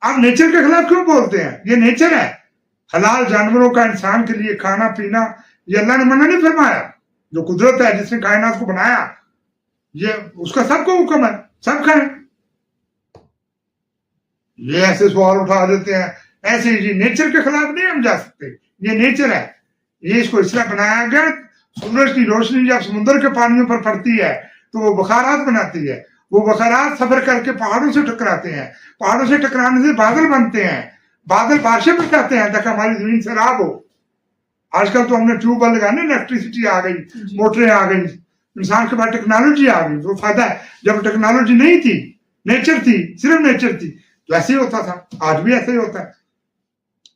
آپ نیچر کے خلاف کیوں بولتے ہیں؟ یہ نیچر ہے، حلال جانوروں کا انسان کے لیے کھانا پینا یہ اللہ نے منع نہیں فرمایا. جو قدرت ہے جس نے کائنات کو بنایا یہ اس کا سب کو حکم ہے، سب کھائیں. یہ ایسے سوال اٹھا دیتے ہیں ایسے ہی، جی نیچر کے خلاف نہیں ہم جا سکتے، یہ نیچر ہے، یہ اس کو اس طرح بنایا گیا. سورج کی روشنی جب سمندر کے پانیوں پر پڑتی ہے تو وہ بخارات بناتی ہے، وہ بخارات سفر کر کے پہاڑوں سے ٹکراتے ہیں، پہاڑوں سے ٹکرانے سے بادل بنتے ہیں، بادل بارشیں برساتے ہیں تاکہ ہماری زمین سیراب ہو. آج کل تو ہم نے ٹیوب ویل لگانے، الیکٹریسٹی آ گئی، موٹریں آ گئی، انسان کے بعد ٹیکنالوجی آ گئی، وہ فائدہ ہے. جب ٹیکنالوجی نہیں تھی، نیچر تھی، صرف نیچر تھی، تو ایسے ہی ہوتا تھا، آج بھی ایسے ہی ہوتا ہے.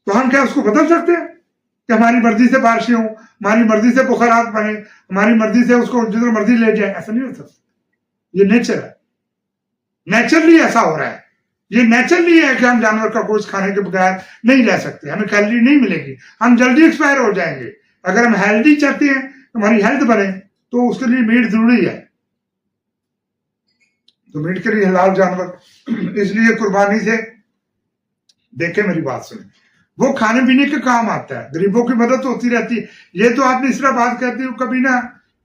تو ہم کیا اس کو بدل سکتے ہیں کہ ہماری مرضی سے بارشیں ہوں، ہماری مرضی سے بخارات بنے، ہماری مرضی سے اس کو جدھر مرضی لے جائیں؟ ایسا نہیں ہو سکتا. یہ نیچر ہے، نیچرلی ایسا ہو رہا ہے. یہ نیچرلی ہے کہ ہم جانور کا گوشت کھانے کے بغیر نہیں رہ سکتے، ہمیں کیلری نہیں ملے گی، ہم جلدی ایکسپائر ہو جائیں گے. اگر ہم ہیلدی چاہتے ہیں ہماری ہیلتھ بنے تو اس کے لیے میٹ ضروری ہے. تو میٹ کے لیے حلال جانور، اس لیے قربانی سے دیکھیں میری بات سنیں، وہ کھانے پینے کے کام آتا ہے، غریبوں کی مدد ہوتی رہتی ہے. یہ تو آپ نے اس طرح بات کہتے ہو. کبھی نہ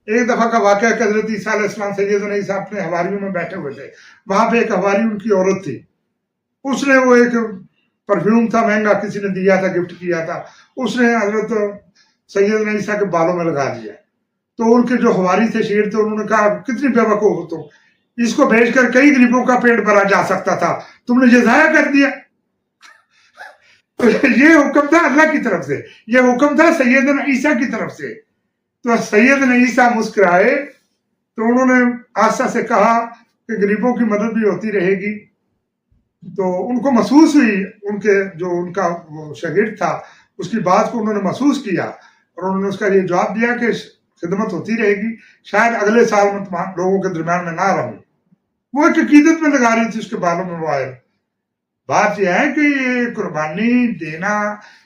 ایک دفعہ کا واقعہ کہ حضرت عیسیٰ علیہ السلام سیدنا عیسیٰ اپنے حواریوں میں بیٹھے ہوئے تھے، وہاں پہ ایک حواری ان کی عورت تھی، اس نے وہ ایک پرفیوم تھا مہنگا، کسی نے دیا تھا، گفٹ کیا تھا، اس نے حضرت سیدنا عیسیٰ کے بالوں میں لگا دیا. تو ان کے جو حواری تھے، شیر تھے، انہوں نے کہا کتنی بے وقوف ہو تم، اس کو بیچ کر کئی غریبوں کا پیٹ بھرا جا سکتا تھا، تم نے یہ ضائع کر دیا. یہ حکم تھا اللہ کی طرف سے، یہ حکم تھا سیدنا عیسیٰ کی طرف سے. تو سیدنا عیسیٰ مسکرائے تو انہوں نے آسا سے کہا کہ غریبوں کی مدد بھی ہوتی رہے گی. تو ان کو محسوس ہوئی، ان کے جو ان کا وہ شاگرد تھا اس کی بات کو انہوں نے محسوس کیا، اور انہوں نے اس کا یہ جواب دیا کہ خدمت ہوتی رہے گی، شاید اگلے سال میں تمام لوگوں کے درمیان میں نہ رہوں. وہ ایک عقیدت میں لگا رہی تھی اس کے بالوں میں موبائل. بات یہ ہے کہ یہ قربانی دینا،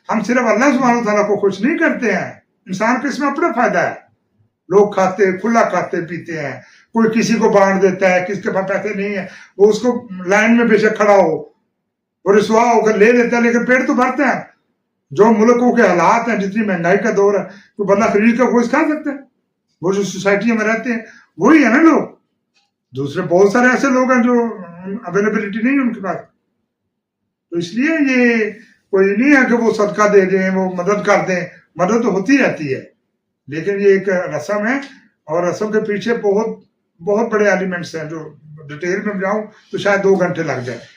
ہم صرف اللہ سبحانہ وتعالیٰ کو خوش نہیں کرتے ہیں، انسان کو اس میں اپنا فائدہ ہے. لوگ کھاتے کھلا کھاتے پیتے ہیں، کوئی کسی کو بانٹ دیتا ہے، کسی کے پاس پیسے نہیں ہے وہ اس کو لائن میں بے شک کھڑا ہو اور رسوا ہو کر لے لیتا ہے، لیکن پیٹ تو بھرتا ہے. جو ملکوں کے حالات ہیں، جتنی مہنگائی کا دور ہے، تو بندہ خرید کا گوشت کھا سکتا ہے. وہ جو سوسائٹی میں رہتے ہیں وہی ہے نا لوگ. دوسرے بہت سارے ایسے لوگ ہیں جو اویلیبلٹی نہیں ہے ان کے پاس. تو اس لیے یہ کوئی نہیں ہے کہ وہ صدقہ دے دیں، وہ مدد کر دیں، مدد تو ہوتی رہتی ہے، لیکن یہ ایک رسم ہے، اور رسم کے پیچھے بہت بہت بڑے ایلیمنٹس ہیں جو ڈیٹیل میں جاؤں تو شاید 2 گھنٹے لگ جائیں.